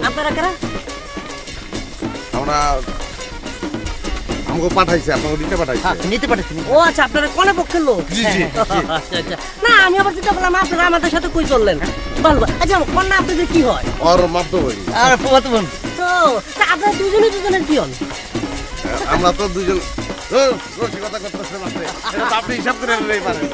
আপনারা কারা? আমরা আমাকে পাঠাইছে, আপনাকে নিতে পাঠাইছে। নিতে পাঠাইছেন? ও আচ্ছা, আপনারা কোন পক্ষের লোক? জি জি। আচ্ছা আচ্ছা। না আমি আবার চিন্তা করলাম আপনারা আমাদের সাথে কই চললেন। ভালো। আচ্ছা কোন না আপনাদের কি হয়? আর মাধ্যমিক। আর ফুফাতো বোন। তো আপনারা দুজনের কি হন? আমরা তো দুজন রসিকতা করতেছেন আপনি হিসাব করে নিলেই পারেন।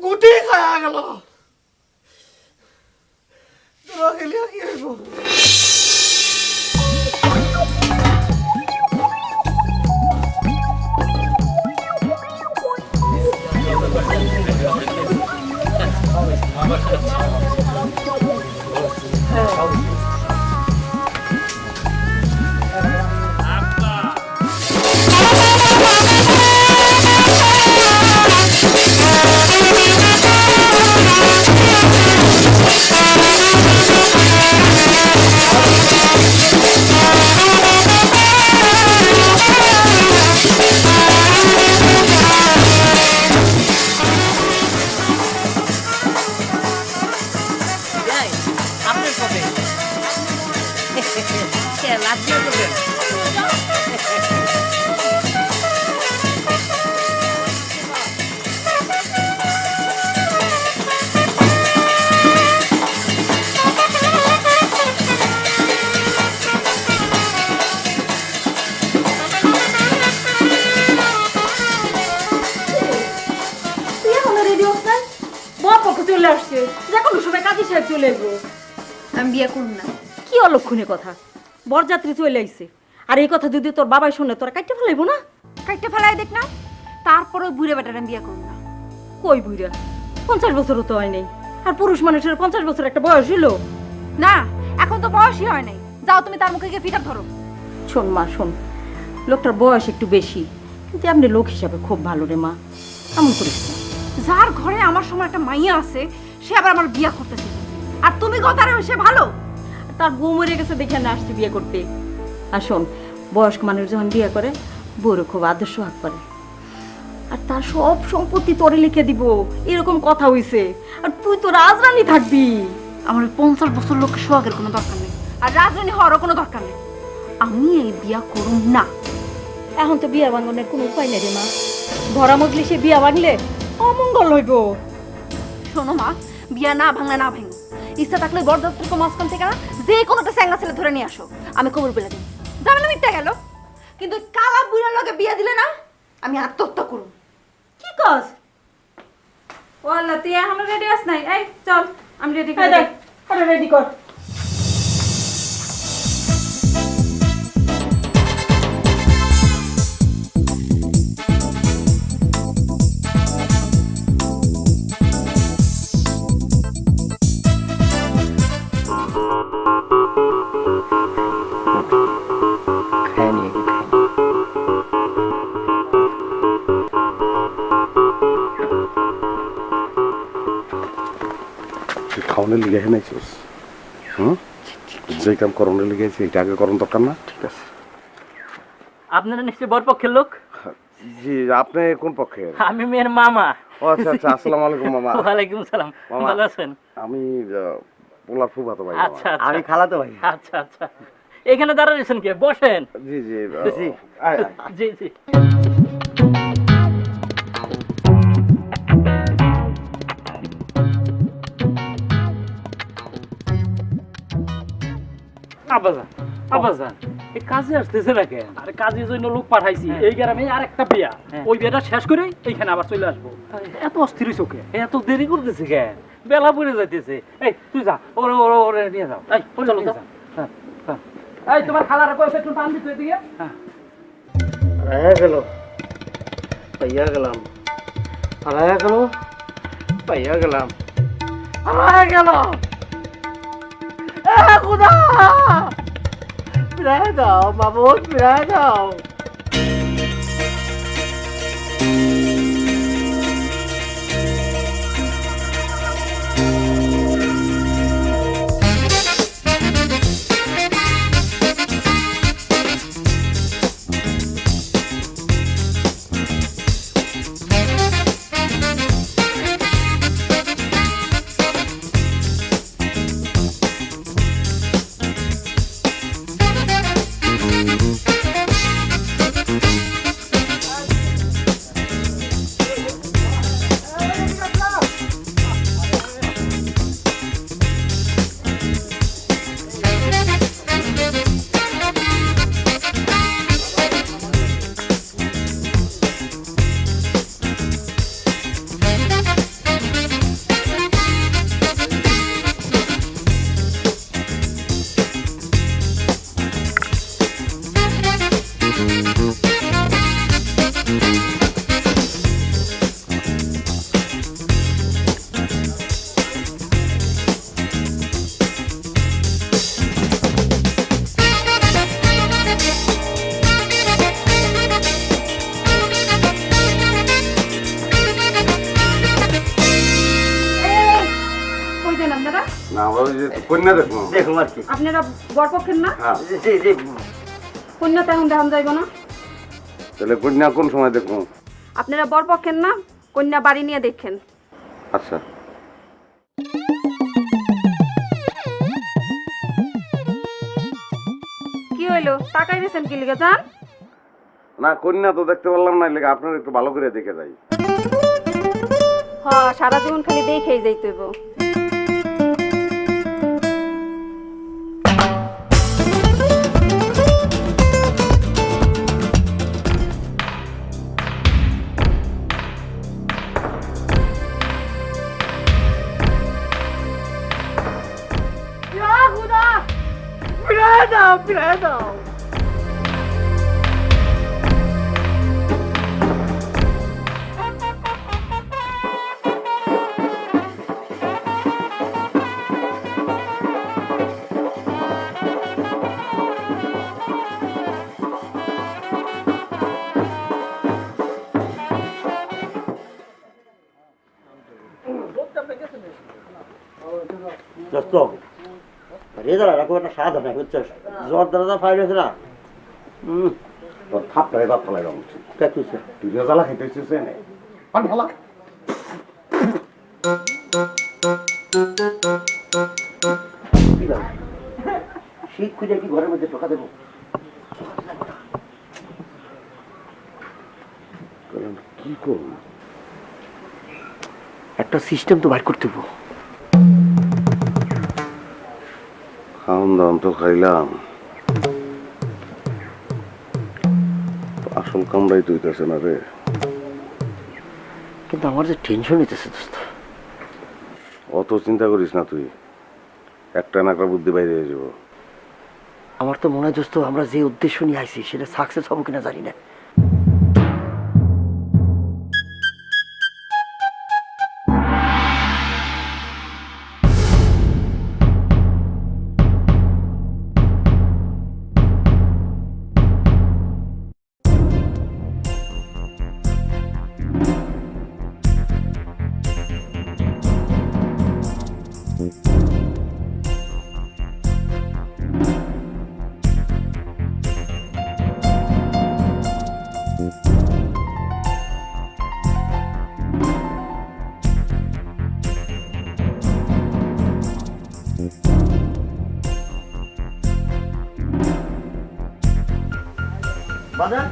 গুটি খায়া গেল কি হইব Bye. সাহেব চলে আসবো। আমি বিয়ে করব না। কি অলক্ষণে কথা, বরযাত্রী চলে আইছে, আর এই কথা যদি তোর বাবাই শুনে তোরা কাটতে ফেলাইবো না? কাইটটা ফেলাই দেখ না, তারপরে বুড়ে বেটার আমি বিয়ে করব না। কই বুইরা, 50 বছরও তো হয় নাই, আর পুরুষ মানুষের 50 বছর একটা বয়স হইলো? না, এখন তো বয়সই হয় নাই। যাও তুমি তার মুখে গিয়ে ফিটার ধরো। শোন মা শোন, লোকটার বয়স একটু বেশি, কিন্তু আপনি লোক হিসাবে খুব ভালো রে মা, এমন করিস না। যার ঘরে আমার সময় একটা মাইয়া আছে, সে আবার আমার বিয়ে করতে চাইছে, আর তুমি কথারে সে ভালো? তার বউ মরে গেছে দেখে না আসছে বিয়ে করতে। আর শোন, বয়স্ক মানুষ যখন বিয়ে করে বউরে খুব আদর সোহাগ করে, আর তার সব সম্পত্তি তোরে লিখে দিব, এরকম কথা হইছে। আর তুই তো রাজরানী থাকবি। আমার 50 বছর লোকের সোহাগের কোনো দরকার নেই, আর রাজরানী হওয়ারও কোনো দরকার নেই। আমি এই বিয়া করুম না। এখন তো বিয়া ভাঙনের কোনো উপায় নেই রে মা, ভরা মজলিসে বিয়া ভাঙলে অমঙ্গল হইব। শোনো মা, বিয়া না ভাঙলে না ভাঙো, ইচ্ছা থাকলে বরযাত্রীকে মাঝখান থেকে না যে কোনো একটা স্যাঙ্গা ছেলে ধরে নিয়ে আসো, আমি কবর বলে দিই। জামানা মিটটা গেল, কিন্তু কালা বুড়ার লগে বিয়া দিলে না আমি আত্মহত্যা করুম। কি কস? ও আল্লাহ, তুই এখনো রেডি আস নাই? এই চল, আমি রেডি এই দেখ, আরে রেডি কর। তুই খাওয়ানোর লিগে এখানে আইছিস? যে কাম করণের লিগে আইছিস এটা আগে করণ দরকার না? ঠিক আছে। আপনারা নিশ্চয়ই বরপক্ষের লোক? জি, আপনি কোন পক্ষের? আমি মেয়ের মামা। ও আচ্ছা আচ্ছা, আসসালামু আলাইকুম মামা। ওয়ালাইকুম সালাম। মামা। ভালো আছেন? আমি পোলার ফুফাতো ভাই। আচ্ছা মামা। আচ্ছা। আমি খালাতো ভাই। আচ্ছা আচ্ছা, এখানে দাঁড়াইছেন কে? বসেন। জি জি জি। আয়, আয়। জি জি। আব্বাজান, আব্বাজান, এই কাজে আসতেছে না কেন? আরে কাজের জন্য লোক পাঠাইছি, এই গ্রামে আরেকটা বিয়া, ওই বিয়াটা শেষ করে এইখানে আবার চলে আসবো। এত অস্থির হইছো কে? এত দেরি করতেছে কেন? বেলা পড়ে যাইতেছে। এই তুই যা, ওরে ওরে ওরে নিয়ে যাও। এই চলো তো। হ্যাঁ, হ্যাঁ। এই তোমার খালার কয়েকটা একটু টান দিতে এদিকে। হ্যাঁ। হারায়া গেল, পাইয়া গেলাম, হারায়া গেল, পাইয়া গেলাম, হারায়া গেল। খুদা, ফিরায় দাও মামুদ, ফিরায় দাও। না আমরা ওই যে কন্যা দেখবো। দেখুন আর কি। আপনারা বরপক্ষের না? হ্যাঁ, জি জি। কন্যা তো এখন দেখান যাইব না। তাহলে কন্যা কোন সময় দেখবো? আপনারা বরপক্ষের না, কন্যা বাড়ি নিয়ে দেখেন। আচ্ছা। কি হইলো, তাকাই দিয়েছেন কি লিগে? যান। না, কন্যা তো দেখতে পারলাম না, লেগে আপনার একটু ভালো করে দেখে যাই। হ্যাঁ, সারা জীবন খালি দেখেই যাইতে হইব। ফিরায় দাও। দোস্ত রেজাল্ট এরকম একটা স্বাদ হয় বুঝছিস জ্বর দাদা ফাইল হয়েছে না তোর থাপটারে বাদ ফেলাই রং তা কি হয়েছে? তুই রেজালা খাইতেছিস না পান ভালা কি লাগে? শীত খুঁজে কি ঘরের মধ্যে ঢোকা দেবো? কি করবো? একটা সিস্টেম তো বাইর করতে হবো। খাওন দাওন তো খাইলাম, আসল কামড়াই তুইতেছে না রে। কিন্তু আমার যে টেনশন হইতেছে দোস্ত। অত চিন্তা করিস না তুই, একটা না একটা বুদ্ধি বাইরে হয়ে যাবো। আমার তো মনে হয় দোস্ত আমরা যে উদ্দেশ্য নিয়ে আইছি সেটা সাকসেস হবো কিনা জানি না। বাজার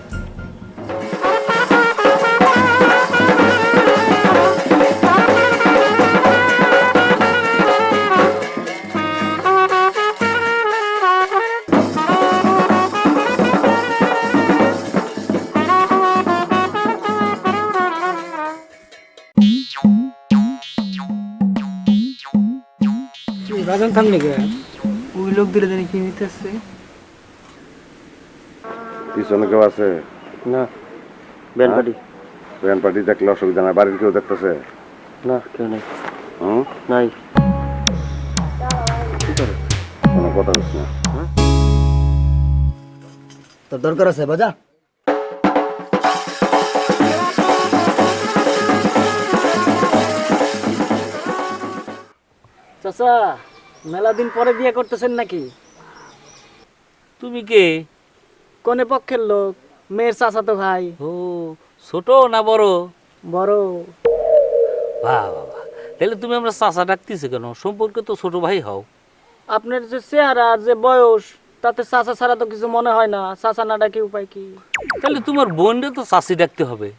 বাজান থামনে গে ওই লোক দিলে জানি কি নিতেছে। পিছনে কেউ আছে? না ব্যান্ড পার্টি। ব্যান্ড পার্টি দেখলে অসুবিধা না, বাড়ির কেউ দেখতেছে? না কেউ নেই। হুম, নাই। কোনো কথা হচ্ছে না। তোর দরকার আছে বাজা। চাচা মেলা দিন পরে বিয়ে করতেছেন নাকি? তুমি কে? কোনে পক্ষের লোক? মেয়ের চাচা তো ভাই। ও ছোট না বড়? বড়। বাহ বাবা, তাহলে তুমি আমরা চাচা ডাকতেছো কেন? সম্পর্কে তো ছোট ভাই হও। আপনার যে চেহারা আর যে বয়স তাতে চাচা ছাড়া তো কিছু মনে হয় না। চাচা না ডাকি উপায় কি? তাহলে তোমার বোনরে তো চাচি ডাকতে হবে।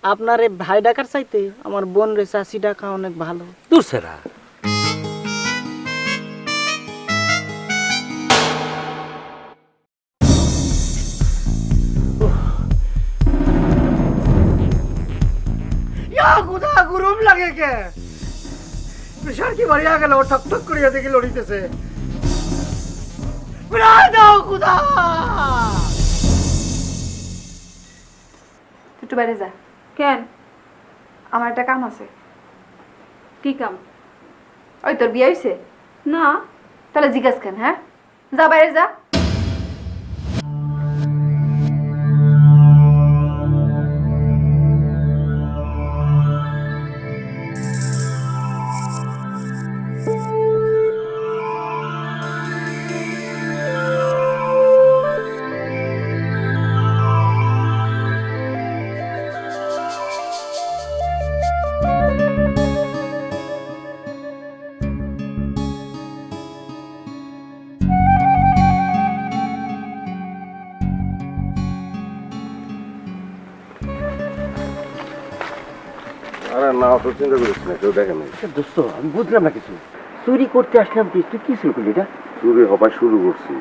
আপনার এই ভাই ডাকার চাইতে আমার বোন রে চাচি ডাকা অনেক ভালো। দূর সেরা। খুদা গরম লাগে কে? প্রেশার কি বাড়িয়া গেল? ঠক ঠক করিয়া দেখি লড়িতেছে। প্রায় দাও খুদা। একটু বাইরে যা। কেন? আমার একটা কাম আছে। কি কাম? ওই তোর বিয়ে হয়েছে? না। তাহলে জিজ্ঞাস কেন? হ্যাঁ, যা বাইরে যা। আরে না, অত চিন্তা করিস না, কেউ দেখে নাই। দোস্ত আমি বুঝলাম না কিছু। চুরি করতে আসলাম তুই তুই কি শুরু করলি এটা? চুরি হবার শুরু করছি।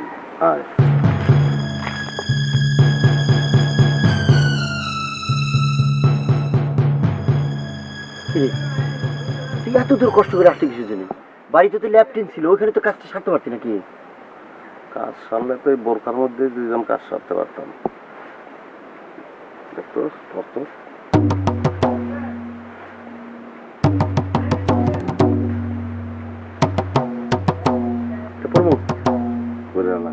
আয় কিরে, তুই এত দূর কষ্ট করে আসতে কিছু জানি? বাড়িতে তো ল্যাপটিন ছিল, ওখানে তো কাজটা সারতে পারতি নাকি? কাজ সামনে তো এই বোরখার মধ্যে দুইজন কাজ সারতে পারতাম। দেখতো ধরতো প্রমোদ করে না।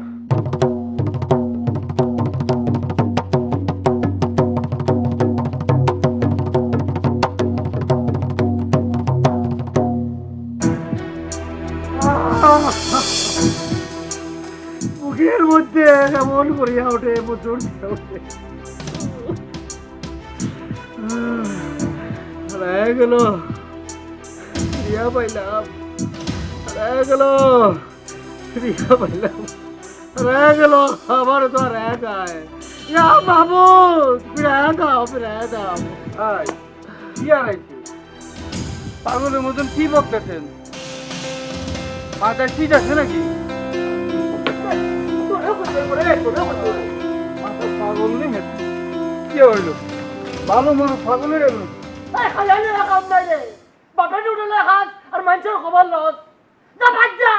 মুখের মধ্যে কেমন করিয়া ওঠে প্রচুর ওঠে হারায় গেল রিয়া পাইলাম হারায় গেল রিয়া পাইলাম হারায় গেল আমার তো হারায় যায় ইয়া মাহমুদ ফিরায় দাও কি হারাইছে? পাগলের মতন কি বকতেছেন? মাথায় ঠিক আছে নাকি? পাগল নেই কি হইলো? ভালো মানুষ পাগলের এলো। বাপের উঠলে হাত আর মানুষের খবর লস যা বাচ্চা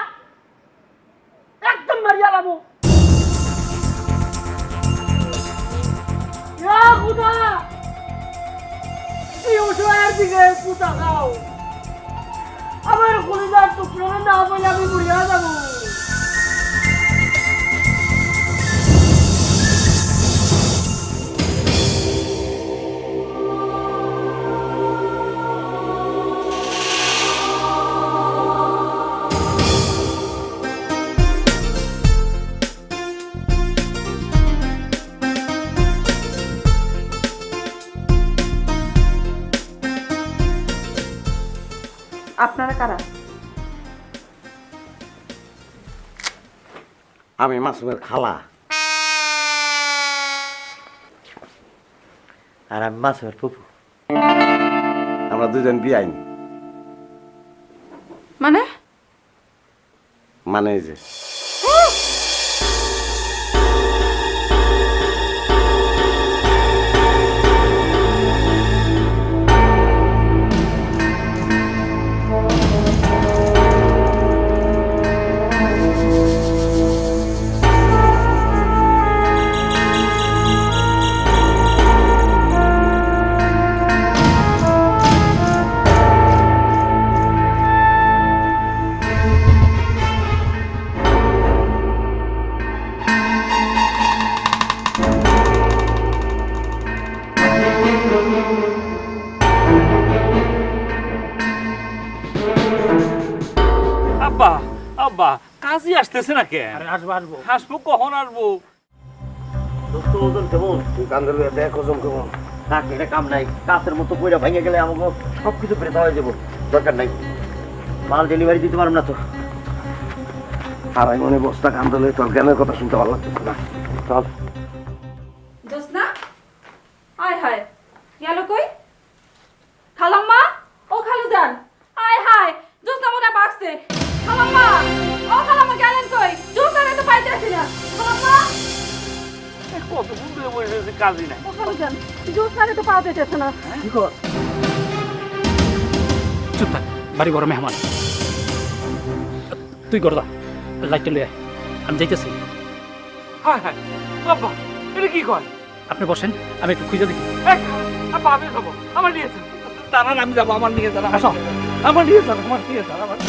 একদম মারিয়া লাবো খুদা এই অসহায়ের দিকে পুতা খাও আমার কলিজার টুকরো না বলে আমি মরিয়া যাবো। আপনারা কারা? আমি মাসুমের খালা আর আমি মাসুমের ফুফু। আমরা দুজন বিয়াইন, মানে মানে এই যে আব্বা আব্বা কাজই আসতেছে না কেন? আসবো আসবো আসবো কখন আসবো? দোস্ত ওজন কেমন? তুই কান্দে দেখ ওজন কেমন। থাক, এটা কাম নাই। কাছের মতো পয়রা ভেঙে গেলে আমাকে সবকিছু বেড়ে হয়ে যাবো, দরকার নাই। মাল ডেলিভারি দিতে পারবো না তো। আড়াই মনে বস্তা কান্দলে তোর জ্ঞানের কথা শুনতে ভালো লাগতেছে না। চল জোসনা আয় হায় গেল কই? খালাম্মা ও খালুদান আয় হায় জোসনা মনে বাসছে। খালাম্মা ও খালাম্মা গেলেন কই? জোসনারে তো পাইতেছি না। খালাম্মা কত বুঝতে বসেছে কাজই নাই। ও খালুদান জোসনারে তো পাওয়া যাচ্ছে না। চুপ থাক, বাড়ি বড় মেহমান। তুই করদা লাইটটা লয়ে আয়, আমি যাইতেছি। হ্যাঁ হ্যাঁ বাবা এটা কি কয়? আপনি বসেন, আমি একটু খুঁজে দেখি। আব্বা আমি যাবো, আমার নিয়ে যান। দাঁড়ান আমি যাবো, আমার নিয়ে যান। আসো আমার নিয়ে যান, আমার নিয়ে যান, আমার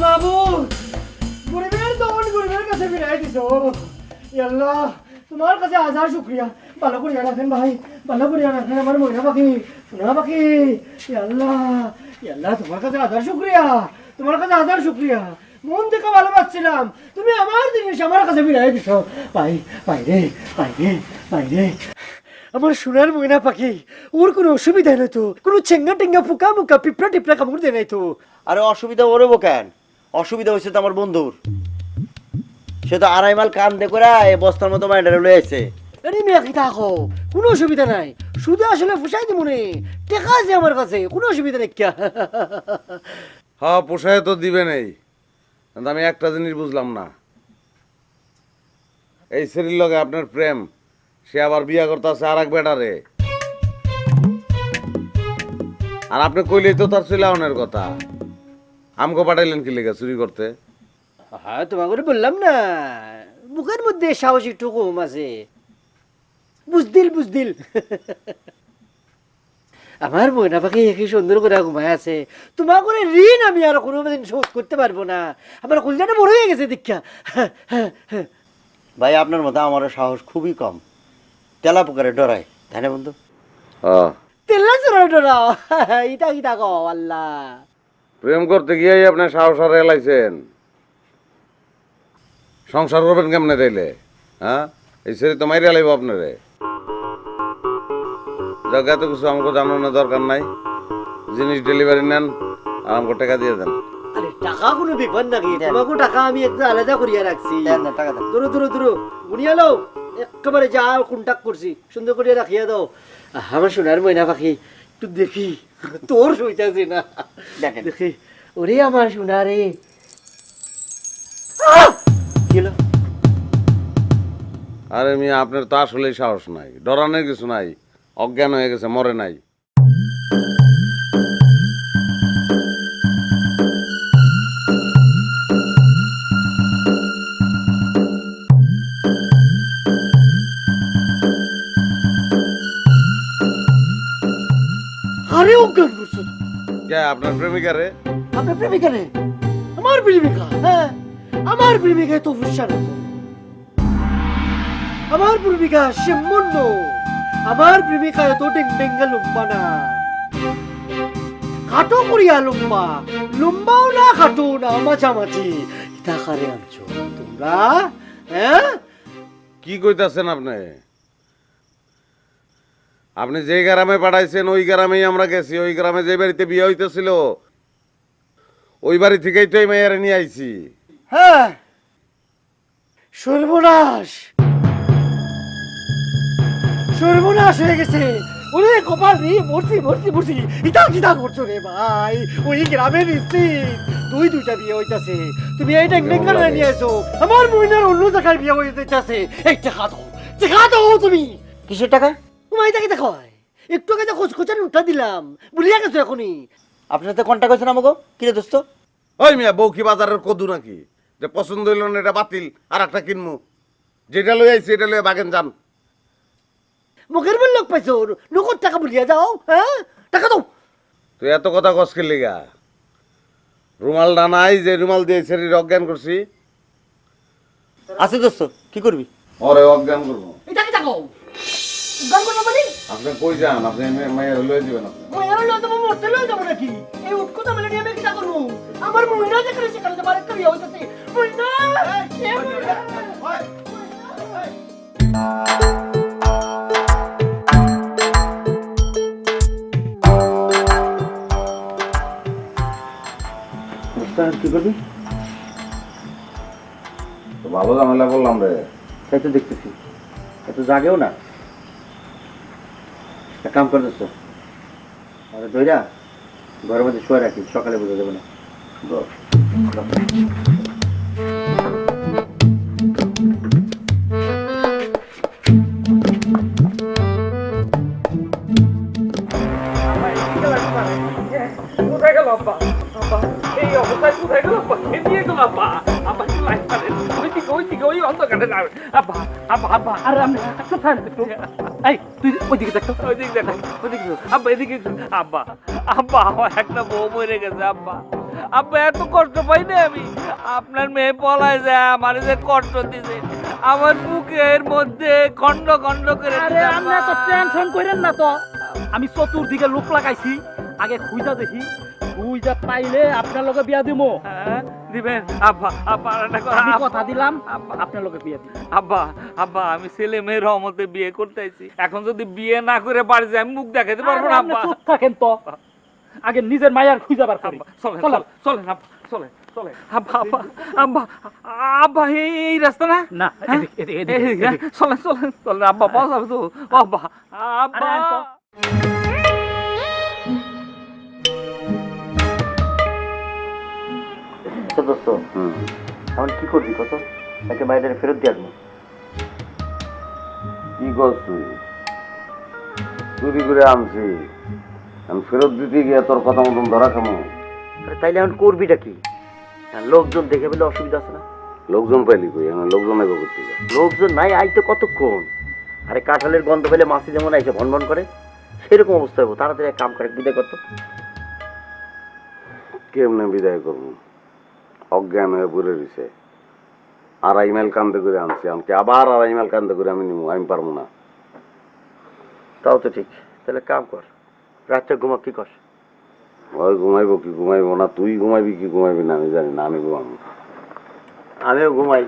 মাহমুদ গরিবের দমন গরিবের কাছে ফিরাই দিছো। আল্লাহ তোমার কাছে হাজার শুক্রিয়া। ভালো করিয়া রাখেন ভাই, ভালো করিয়া রাখেন আমার ময়না পাখি, সোনা পাখি। আল্লাহ আল্লাহ তোমার কাছে হাজার শুক্রিয়া, তোমার কাছে হাজার শুক্রিয়া। মন থেকে ভালো পাচ্ছিলাম, তুমি আমার জিনিস আমার কাছে ফিরাই দিছো। ভাই ভাই রে ভাই রে ভাই রে আমার সোনার ময়না পাখি, ওর কোনো অসুবিধা নাই তো? কোনো চেঙ্গা টেঙ্গা পোকা মুকা পিঁপড়া টিপড়া কামড় দেয় নাই তো? আরে অসুবিধা ওরে কেন? অসুবিধা হয়েছে তো আমার বন্ধুর। সে তো আড়াই মাল কান দে করে এই বস্তার মতো মাইন্ডারে লয়ে আছে। আরে মেয়ে কি থাকো, কোনো অসুবিধা নাই। শুধু আসলে ফুসাই দিব মনে টেকা আছে আমার কাছে, কোনো অসুবিধা নেই। ক্যা হ্যাঁ পোষায় তো দিবে নেই। কিন্তু আমি একটা জিনিস বুঝলাম না, এই ছেলের লগে আপনার প্রেম, সে আবার বিয়া করতেছে আর এক বেটারে। আর আপনি কইলেই তো তার চিলাওনের কথা, আমগো পাঠাইলেন কি লেগে চুরি করতে? হ্যাঁ তোমাকে বললাম না, মুখের মধ্যে সাহস একটু কম আছে। বুঝদিল আমার ময়না পাখি একই সুন্দর করে ঘুমায় আছে। তোমার করে ঋণ আমি আর কোনোদিন শোধ করতে পারবো না। আমার কলজাটা বড় হয়ে গেছে দীক্ষা। ভাই আপনার মতো আমারও সাহস খুবই কম, তেলা পোকারে ডরায়, তাই না বন্ধু? তেল্লা চোরা ডরাও, ইটা কি থাকো আল্লাহ। প্রেম করতে গিয়ে আপনার সাহস আর এলাইছেন, সংসার করবেন কেমনে তাইলে? হ্যাঁ, এই ছেলে তো মাইরে লাইব আপনারে। যাক, এত কিছু আমাকে জানানোর দরকার নাই। জিনিস ডেলিভারি নেন আর আমাকে টাকা দিয়ে দেন। আরে টাকা কোনো ব্যাপার নাকি, তোমাকে টাকা আমি একটু আলাদা করিয়া রাখছি। টাকা দেন। দূরো গুনিয়া লও, একেবারে যা কন্টাক্ট করছি সুন্দর করিয়া রাখিয়া দাও। আমার সোনার ময়না পাখি একটু দেখি, তোর সইতাছে না, দেখি। ওরে আমার সোনারে, কি হলো? আরে মিয়া, আপনার তো আসলেই সাহস নাই, ডরানোর কিছু নাই, অজ্ঞান হয়ে গেছে, মরে নাই। আরে অজ্ঞান করছো? কে আপনার প্রেমিকা রে? আপনার প্রেমিকা রে? আমার প্রেমিকা? হ্যাঁ, আমার প্রেমিকা তো ফুসার মতো। আমার প্রেমিকা সেমন্য, আমার প্রেমিকা এত ডেঙ্গা লম্বা না, খাটো করিয়া লম্বা, লম্বাও না খাটো না, মাঝামাঝি। এটা কারে আনছো তোমরা? হ্যাঁ, কি কইতাছেন আপনি? আপনি যে গ্রামে পাঠাইছেন ওই গ্রামেই আমরা গেছি। ওই গ্রামে যে বাড়িতে বিয়ে হইতেছিল ওই বাড়ি থেকেই তো এই মেয়েরে নিয়ে আইছি। হ্যাঁ, সর্বনাশ, সর্বনাশ হয়ে গেছে। ওরে কপাল রে, মরছি। ইটা করছো রে ভাই? ওই গ্রামের নিশ্চিত দুইটা বিয়ে হইতাছে, তুমি এই ডেঙ্গা নিয়ে এসো। আমার মহিনার অন্য জায়গায় বিয়ে হয়ে যাইতাছে। এই টাকা দাও তুমি। কিসের টাকা? তোমার টাকা দেখো, একটু আগে খোঁজখোঁচান উঠা দিলাম, ভুলিয়া গেছো এখনই। আপনার সাথে কন্ট্যাক্ট হয়েছে না আমাকে? কিরে দোস্ত? ওই মিয়া, বউ কি বাজারের কদু নাকি যে পছন্দ হইল না এটা বাতিল আর একটা কিনবো? যেটা লই আইছি এটা লইয়া বাগেন যান। মুখের বল লোক পাইছো, নগদ টাকা ভুলিয়া যাও। হ্যাঁ, টাকা দাও। তুই এত কথা কস কি লিগা? রুমালটা নাই যে রুমাল দিয়ে শরীর অজ্ঞান করছি? আছে দোস্ত, কি করবি? ওরে অজ্ঞান করবো? এটা কি টাকা গান করবো মানে? আপনি কই যান? আপনি মায়ের লয়ে দিবেন? আপনি মহিলা লয়ে যাবো, মরতে লয়ে যাবো নাকি? এই উৎকোটা মেলে নিয়ে আমি কিটা করবো? আমার মহিলা যেখানে সেখানে যাবো, আরেকটা বিয়ে হইতেছে। মহিলা, এ মহিলা। কি করবি? তো ভালো ঝামেলা করলাম রে। তাই তো দেখতেছি, এত জাগেও না। এক কাম করে দোস্ত, আরে দইরা ঘরের মধ্যে শুয়ে রাখি, সকালে বোঝা যাবে না। কোথায় গেল আব্বা? আব্বা এই অবস্থায় কোথায় গেল আব্বা? নিয়ে গেল আব্বা। আব্বা কি লাইট পারে? ওই দিকে ওই অন্ধকারে যাবে। আব্বা আব্বা আরে আমি কোথায়? এই তুই ওইদিকে দেখ, ওইদিকে দেখ, ওইদিকে আব্বা, এদিকে আব্বা। আব্বা আমার একটা বউ মরে গেছে আব্বা। আব্বা এত কষ্ট পাই না আমি। আপনার মেয়ে পলায় যায়, আমার যে কষ্ট দিছে, আমার বুকের মধ্যে খন্ড খন্ড করে। আরে আপনি এত টেনশন করেন না তো। আমি চতুর্দিকে লোক লাগাইছি, আগে খুঁজা দেখি, খুঁজা পাইলে আপনার লগে বিয়া দিমু। হ্যাঁ দিবেন আব্বা। আব্বা আমি কথা দিলাম আপনার লগে বিয়া দিব। আব্বা আব্বা আমি ছেলে মেয়ের রহমতে বিয়ে করতে আইছি। এখন যদি বিয়ে না করে বাড়ি যাই, আমি মুখ দেখাতে পারবো না আব্বা। চুপ থাকেন তো, আগে নিজের মায়ার খুঁজা বার করি। চলেন চলেন আব্বা, চলেন চলেন আব্বা। আব্বা আব্বা আব্বা এই রাস্তা না? না এদিকে। চলেন চলেন চলেন আব্বা, পাওয়া যাবে তো আব্বা। আব্বা দোস্ত, এখন কি করবি কত? একে বাইরে ফেরত দিয়ে আসবো। কি করছ তুই? চুরি করে আনছি, আমি ফেরত দিতে গিয়ে তোর কথা মতন ধরা খামো। আরে তাইলে এখন করবিটা কি? আর লোকজন দেখে বলে অসুবিধা আছে না? লোকজন পাইলি কই? আমি লোকজন আইব করতে যা। লোকজন নাই, আইতে কতক্ষণ? আরে কাঁঠালের গন্ধ পেলে মাছি যেমন আইসে ভনভন করে, সেরকম অবস্থা হবো। তাড়াতাড়ি এক কাম করে বিদায় করতো। কেমনে বিদায় করবো? অজ্ঞান হয়ে পড়ে রয়েছে। 2.5 মাইল কান্দে করে আনছি, আমাকে আবার 2.5 মাইল কান্দে করে আমি নিবো? আমি পারবো না। তাও তো ঠিক। তাহলে কাম কর, রাতটা ঘুমা। কি কর? ওই ঘুমাইবো কি ঘুমাইবো না, তুই ঘুমাইবি কি ঘুমাইবি না আমি জানি না, আমি ঘুমাবো। আমিও ঘুমাই।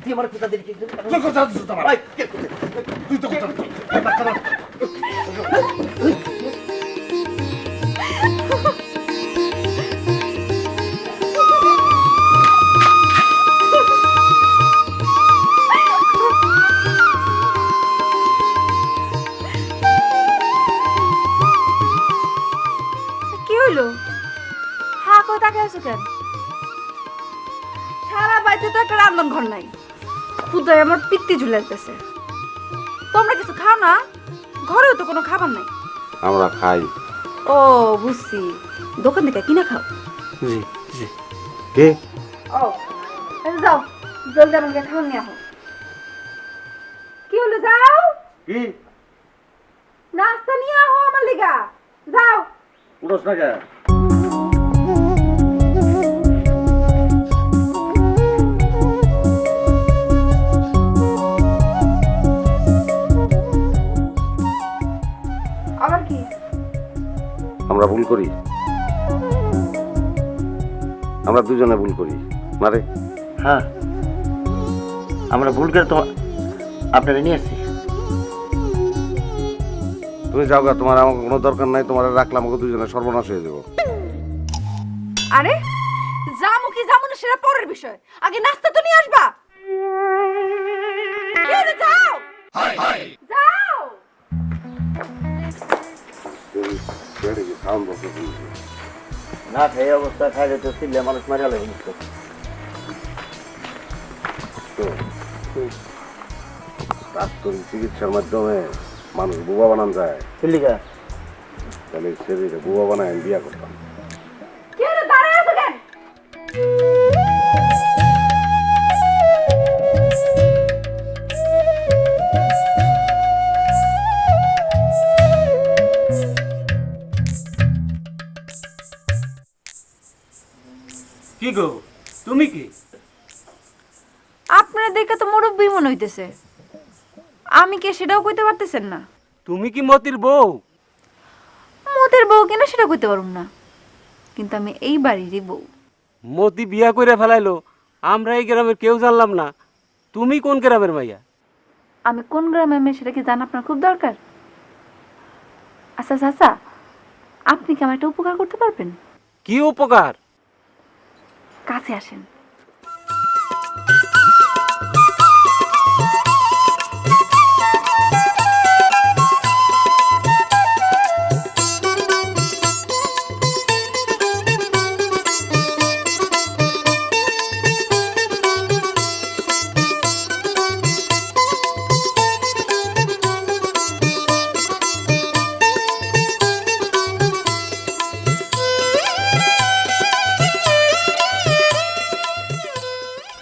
তুই আমার কোথা দিলি? কি হইলো? হা কই তাকে আছো কেন? সারা বাড়িতে তো একটা রান্ধন ঘর নাই, খুদাই আমার পিত্তি ঝুলাইতেছে। তোমরা কিছু খাও না? ঘরেও তো কোনো খাবার নাই। আমরা খাই। ও বুঝছি, দোকান থেকে কিনা খাও। জি জি। কে? ও যাও, জলদি আমাকে খাওয়া নিয়ে আহো। কি হলো? যাও, কি? নাস্তা নিয়ে আহো আমার লিগা। যাও। উঠোস না কেন? আবার কি? আমরা ভুল করি, আমরা দুজনে ভুল করি মারে। হ্যাঁ, আমরা ভুল করে তোমার আপনারা নিয়ে আসছি। তুমি যাও গা, তোমার আমার কোনো দরকার নাই। তোমার রাখলে আমাকে দুজনে সর্বনাশ হয়ে যাবো। আরে জামু কি জামু না সেটা পরের বিষয়, আগে নাস্তা তো নিয়ে আসবা। কি হলো? যাও যাও। না খাই অবস্থা খাইলে তো চিল্লে মানুষ মারা লাগে। ডাক্তারি চিকিৎসার মাধ্যমে মানুষ বুবা বানান যায়। চিল্লিকা তাহলে শরীরে বুবা বানায় আমি বিয়া করতাম। কি হলো? দাঁড়ায় আছো কেন? কি গো, তুমি কি? আপনারা দেখে তো মুরব্বী মনে হইতেছে, আমি কে সেটাও কইতে পারতেছেন না। তুমি কি মতির বউ? মোদের বউ কিনা সেটা কইতে পারুম না, কিন্তু আমি এই বাড়িরই বউ। মতি বিয়া করে ফেলাইলো, আমরা এই গ্রামের কেউ জানলাম না। তুমি কোন গ্রামের মাইয়া? আমি কোন গ্রামে মেয়ে সেটা কি জানা আপনার খুব দরকার? আচ্ছা চাচা, আপনি কি আমার একটা উপকার করতে পারবেন? কি উপকার? কাছে আসেন।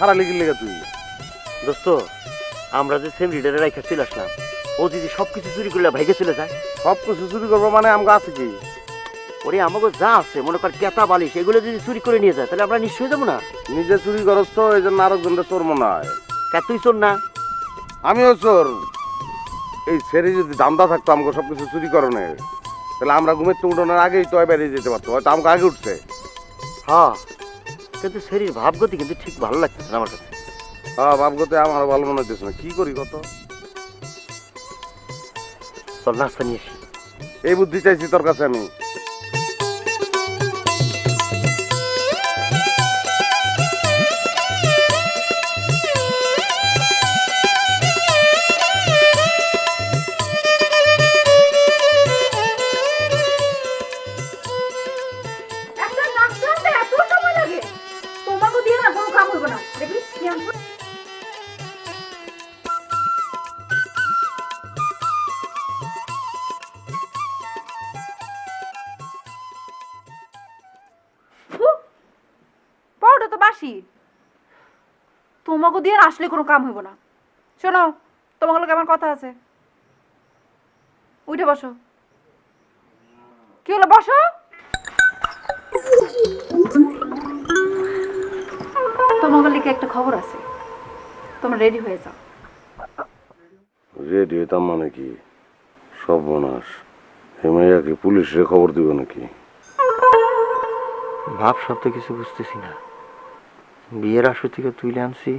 সারা লিখির লেগে তুই দোস্ত আমরা যে সেম রিডারে রাখা চলে আসলাম, ও যদি সবকিছু চুরি করলে ভাইকে চলে যায়, সব কিছু চুরি করবো মানে আমাকে আছে কি? ওরে আমাকে যা আছে মনে কর কেতা বালিশ এগুলো যদি চুরি করে নিয়ে যায় তাহলে আমরা নিশ্চয়ই যাবো না। নিজে চুরি করস তো এই জন্য আরেকজনটা চোর মনে হয়। তুই চোর না? আমিও চোর। এই সেরি যদি দামদা থাকতো আমাকে সবকিছু চুরি করনে, তাহলে আমরা ঘুমের তো উঠোনের আগেই তো বেরিয়ে যেতে পারতো, হয়তো আমাকে আগে উঠছে। হ্যাঁ, কিন্তু শরীর ভাবগতি কিন্তু ঠিক ভালো লাগতেছে না আমার কাছে। হ্যাঁ, ভাবগতে আমারও ভালো মনে হচ্ছে না। কি করি কত? চল নাস্তা নিয়ে আসি। এই বুদ্ধি চাইছি তোর কাছে আমি। একটা নাস্তা আনতে এত সময় লাগে? তোমাকে দিয়ে না কোনো কাম হইব না। দেখি কি আনবো। পাউডার তো বাসি, তোমাকে দিয়ে আসলে কোনো কাম হইব না। শোনো, তোমাকে লোক আমার কথা আছে, উঠে বসো। কি হলো, বসো। তোমাকে লিখে একটা খবর আছে, তোমরা রেডি হয়ে যাও। রেডি হইতাম মানে কি? সর্বনাশ, হেমাইয়াকে পুলিশে খবর দিব নাকি? ভাব শব্দ কিছু বুঝতেছি না। বিয়ের আসর থেকে তুলে আনছি,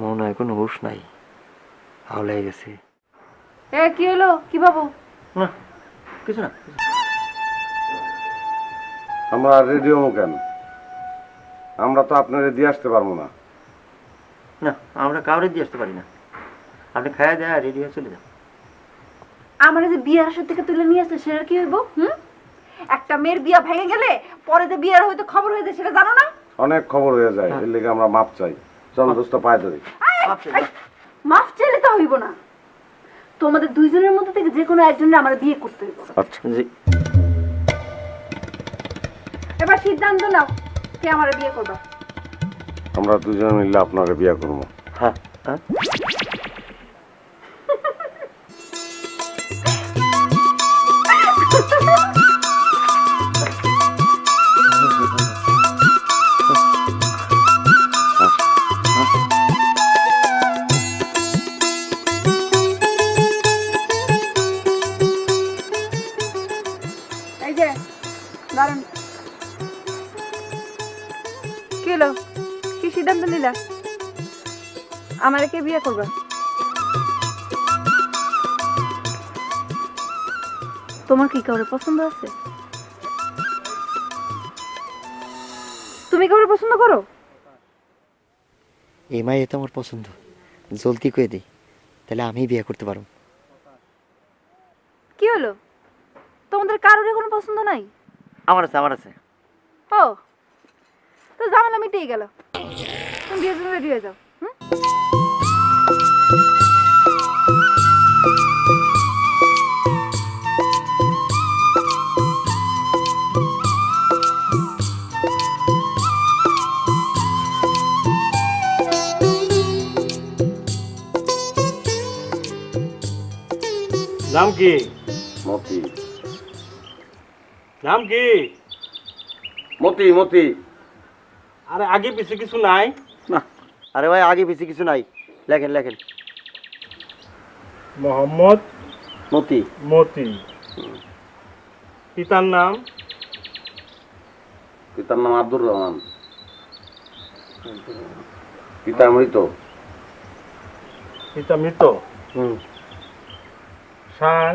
মনে হয় কোনো হুঁশ নাই, হাওলায় গেছে। এ কি হলো, কি ভাবো? না কিছু না। আমরা রেডি হবো কেন? আমরা তো আপনারে দিয়ে আসতে পারবো না। না, আমরা কাউরে দিয়ে আসতে পারি না। আপনি খায়া দেয়া রেডি হয়ে চলে যান। আমার যে বিয়ের আসর থেকে তুলে নিয়ে আসলে সেটা কি হইব? একটা মেয়ের বিয়া ভেঙে গেলে পরে যে বিয়ের হয়তো খবর হয়ে যায় সেটা জানো না? অনেক খবর হয়ে যায়, এর লেগে আমরা মাপ চাই। চল দোস্ত, পায়ে ধরি। মাফ চাইলে তো হইব না, তোমাদের দুইজনের মধ্যে থেকে যে কোনো একজনের আমার বিয়ে করতে হইব। আচ্ছা জি। এবার সিদ্ধান্ত নাও, কে আমার বিয়ে করবা? আমরা দুজনে মিলে আপনারে বিয়ে করবো। হ্যাঁ হ্যাঁ। এই যে দাঁড়ান, কি হলো, কি সিদ্ধান্ত নিলা? আমারে কে বিয়ে করবা? তোমার কি কাউরে পছন্দ আছে? তুমি কাউরে পছন্দ করো? এই মাই তো আমার পছন্দ, জলদি করে দিই, তাহলে আমি বিয়ে করতে পারবো। কি হলো, তোমাদের কারোর কোনো পছন্দ নাই? আমার আছে, আমার আছে। ও, তো ঝামেলা মিটেই গেল। তুমি বিয়ের জন্য রেডি হয়ে যাও। নাম কি? মতি। নাম কি? মতি, মতি। আরে আগে পিছে কিছু নাই? না, আরে ভাই আগে পিছিয়ে কিছু নাই, লেখেন লেখেন। মোহাম্মদ মতি। মতি। পিতার নাম? পিতার নাম আব্দুর রহমান। পিতা মৃত। পিতা মৃত। হুম। শান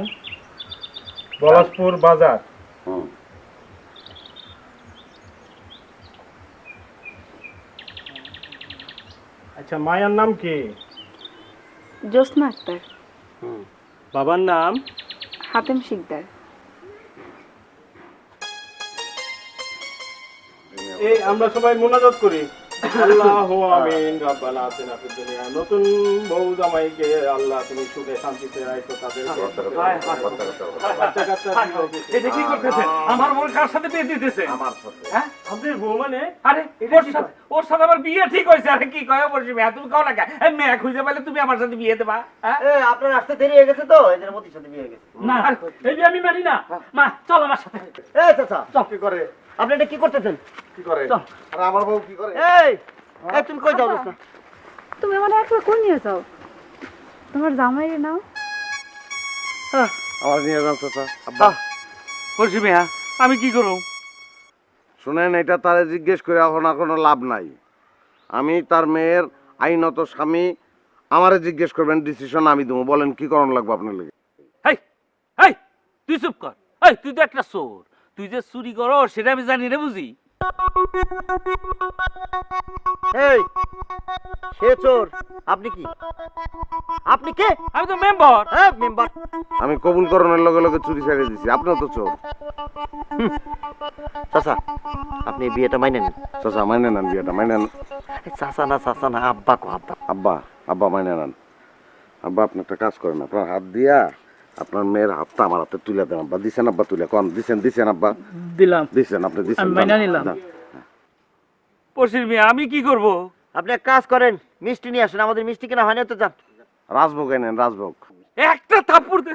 বলাসপুর বাজার। হুম। আচ্ছা, মায়ের নাম কি? জ্যোৎস্না আক্তার। বাবার নাম? হাতেম শিকদার। এই আমরা সবাই মোনাজাত করি। আল্লাহু আমিন। রব্বানা আতিনা ফিদ দুনিয়া, নতুন বউ জামাইকে আল্লাহ তুমি সুখে শান্তিতে রাখো, তাদের বাচ্চা কাচ্চা এটা কি করতেছে? আমার বোন কার সাথে বিয়ে দিতেছে? আমার সাথে। হ্যাঁ, আপনার বউ মানে আরে ওর সাথে আমার বিয়ে ঠিক হয়েছে। আরে কি কয় বলছি মেয়ে, তুমি কও না কেন? এই মেয়ে খুঁজে পেলে তুমি আমার সাথে বিয়ে দেবা? হ্যাঁ আপনার আসতে দেরি হয়ে গেছে তো এদের মধ্যে সাথে বিয়ে হয়ে গেছে। না, এই বিয়ে আমি মানি না। মা চল আমার সাথে। এই চাচা কি করে? আপনি এটা কি করতেছেন? কি করে? আর আমার বউ কি করে? এই এই তুমি কই যাও না? তুমি আমার একলা কোন নিয়ে যাও? তোমার জামাইরে নাও। আমার নিয়ে যান চাচা। আব্বা বলছি মেয়া, আমি কি করব? শুনেন, এটা তারে জিজ্ঞেস করে এখন আর কোনো লাভ নাই। আমি তার মেয়ের আইনত স্বামী, আমারে জিজ্ঞেস করবেন, ডিসিশন আমি দেবো। বলেন কি করণ লাগবে আপনার লেগে? হেই হেই, তুই চুপ কর। এই তুই তো একটা চোর। তুই যে চুরি করো সেটা আমি জানি রে, বুঝি। এই সে চোর, আপনি কি? আপনি কে? আমি তো মেম্বার। হ্যাঁ মেম্বার। আমি কবুল করণের লগে লগে চুরি ছেড়ে দিছি, আপনিও তো চোর। চাচা আপনি এই বিয়েটা মাইনেন? চাচা মাইনে নেন বিয়েটা, মাইনে নেন। চাচা না আব্বা কো আব্বা। আব্বা আব্বা মাইনে নেন। আব্বা আপনি একটা কাজ করেন, আপনার হাত দিয়া আপনার মেয়ের হাতটা আমার হাতে তুলে দেন। আব্বা দিছেন? আব্বা তুলে কন দিছেন আব্বা? দিলাম। দিছেন, আপনি দিছেন। আমি মাইনা নিলাম। পরশির মেয়ে, আমি কি করব? আপনি এক কাজ করেন, মিষ্টি নিয়ে আসেন। আমাদের মিষ্টি কেনা হয়নি তো, যান। রাজভোগ এনেন, রাজভোগ। একটা থাপ্পড় দে।